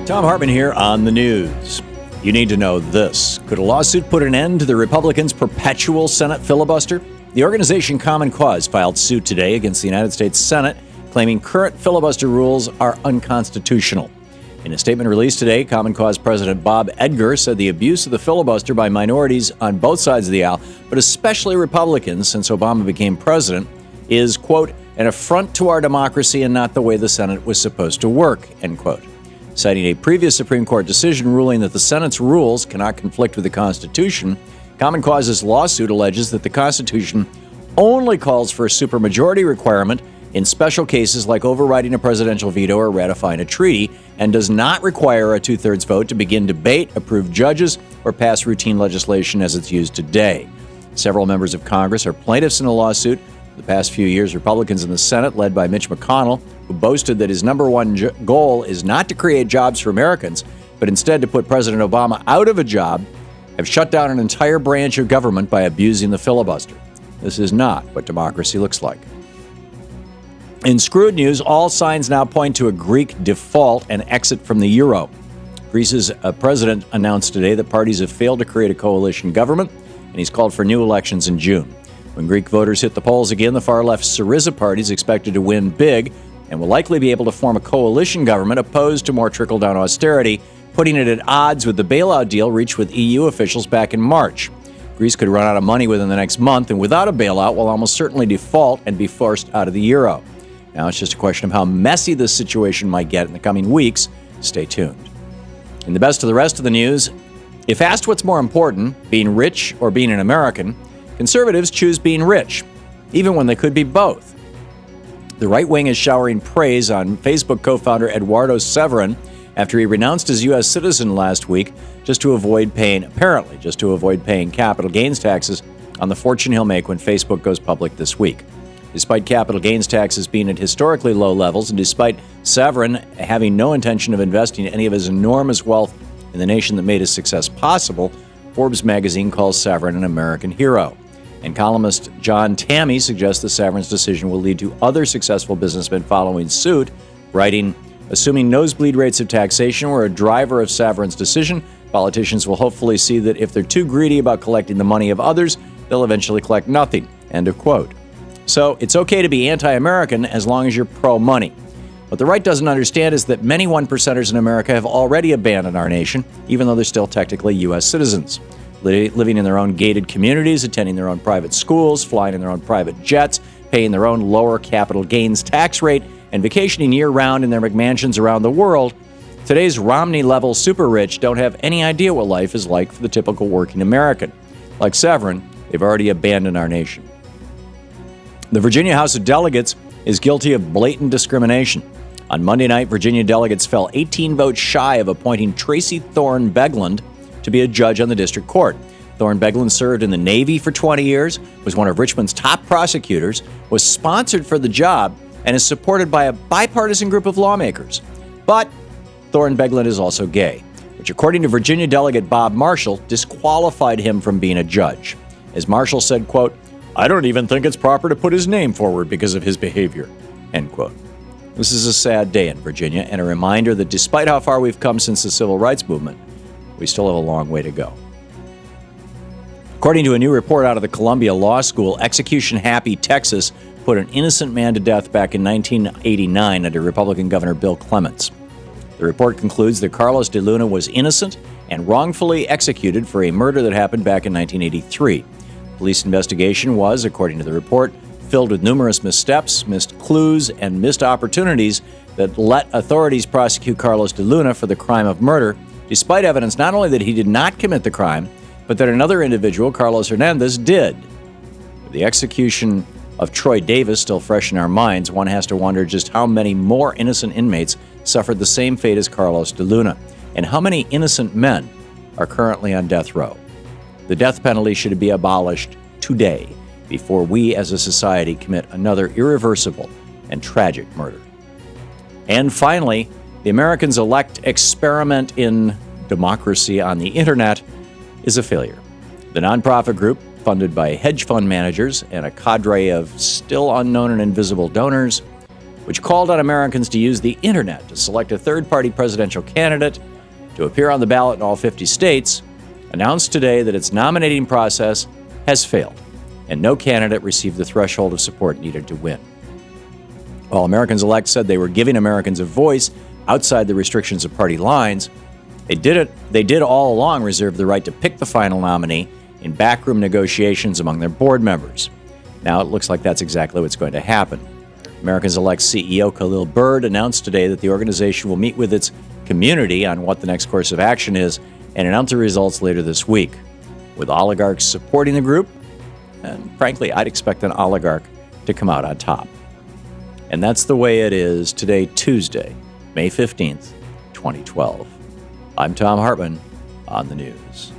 Thom Hartmann here on the news. You need to know this. Could a lawsuit put an end to the Republicans' perpetual Senate filibuster? The organization Common Cause filed suit today against the United States Senate, claiming current filibuster rules are unconstitutional. In a statement released today, Common Cause President Bob Edgar said the abuse of the filibuster by minorities on both sides of the aisle, but especially Republicans since Obama became president, is, quote, an affront to our democracy and not the way the Senate was supposed to work, end quote. Citing a previous Supreme Court decision ruling that the Senate's rules cannot conflict with the Constitution, Common Cause's lawsuit alleges that the Constitution only calls for a supermajority requirement in special cases like overriding a presidential veto or ratifying a treaty, and does not require a two-thirds vote to begin debate, approve judges, or pass routine legislation as it's used today. Several members of Congress are plaintiffs in the lawsuit. For the past few years, Republicans in the Senate, led by Mitch McConnell, who boasted that his number one goal is not to create jobs for Americans, but instead to put President Obama out of a job, have shut down an entire branch of government by abusing the filibuster. This is not what democracy looks like. In screwed news, all signs now point to a Greek default and exit from the euro. Greece's president announced today that parties have failed to create a coalition government, and he's called for new elections in June. When Greek voters hit the polls again, the far-left Syriza party is expected to win big and will likely be able to form a coalition government opposed to more trickle-down austerity, putting it at odds with the bailout deal reached with EU officials back in March. Greece could run out of money within the next month, and without a bailout will almost certainly default and be forced out of the euro. Now it's just a question of how messy this situation might get in the coming weeks. Stay tuned. In the best of the rest of the news, if asked what's more important, being rich or being an American, conservatives choose being rich, even when they could be both. The right wing is showering praise on Facebook co-founder Eduardo Severin after he renounced his U.S. citizen last week just to avoid paying capital gains taxes on the fortune he'll make when Facebook goes public this week. Despite capital gains taxes being at historically low levels, and despite Severin having no intention of investing any of his enormous wealth in the nation that made his success possible, Forbes magazine calls Severin an American hero. And columnist John Tammy suggests that Severin's decision will lead to other successful businessmen following suit, writing, assuming nosebleed rates of taxation were a driver of Severin's decision, politicians will hopefully see that if they're too greedy about collecting the money of others, they'll eventually collect nothing. End of quote. So it's okay to be anti-American as long as you're pro-money. What the right doesn't understand is that many one-percenters in America have already abandoned our nation, even though they're still technically U.S. citizens. Living in their own gated communities, attending their own private schools, flying in their own private jets, paying their own lower capital gains tax rate, and vacationing year-round in their McMansions around the world, today's Romney-level super-rich don't have any idea what life is like for the typical working American. Like Severin, they've already abandoned our nation. The Virginia House of Delegates is guilty of blatant discrimination. On Monday night, Virginia delegates fell 18 votes shy of appointing Tracy Thorne Begland to be a judge on the district court. Thorne Begland served in the Navy for 20 years, was one of Richmond's top prosecutors, was sponsored for the job, and is supported by a bipartisan group of lawmakers. But Thorne Begland is also gay, which, according to Virginia delegate Bob Marshall, disqualified him from being a judge. As Marshall said, quote, "I don't even think it's proper to put his name forward because of his behavior," end quote. This is a sad day in Virginia, and a reminder that despite how far we've come since the civil rights movement, we still have a long way to go. According to a new report out of the Columbia Law School, execution-happy Texas put an innocent man to death back in 1989 under Republican Governor Bill Clements. The report concludes that Carlos de Luna was innocent and wrongfully executed for a murder that happened back in 1983. Police investigation was, according to the report, filled with numerous missteps, missed clues, and missed opportunities that let authorities prosecute Carlos de Luna for the crime of murder, despite evidence not only that he did not commit the crime, but that another individual, Carlos Hernandez, did. With the execution of Troy Davis still fresh in our minds, one has to wonder just how many more innocent inmates suffered the same fate as Carlos de Luna, and how many innocent men are currently on death row. The death penalty should be abolished today before we as a society commit another irreversible and tragic murder. And finally, the Americans-elect experiment in democracy on the internet is a failure. The nonprofit group, funded by hedge fund managers and a cadre of still unknown and invisible donors, which called on Americans to use the internet to select a third-party presidential candidate to appear on the ballot in all 50 states, announced today that its nominating process has failed, and no candidate received the threshold of support needed to win. While Americans Elect said they were giving Americans a voice outside the restrictions of party lines, they did all along reserve the right to pick the final nominee in backroom negotiations among their board members. Now it looks like that's exactly what's going to happen. Americans Elect CEO Khalil Bird announced today that the organization will meet with its community on what the next course of action is and announce the results later this week. With oligarchs supporting the group, and frankly, I'd expect an oligarch to come out on top. And that's the way it is today, Tuesday, May 15th, 2012. I'm Thom Hartmann on the news.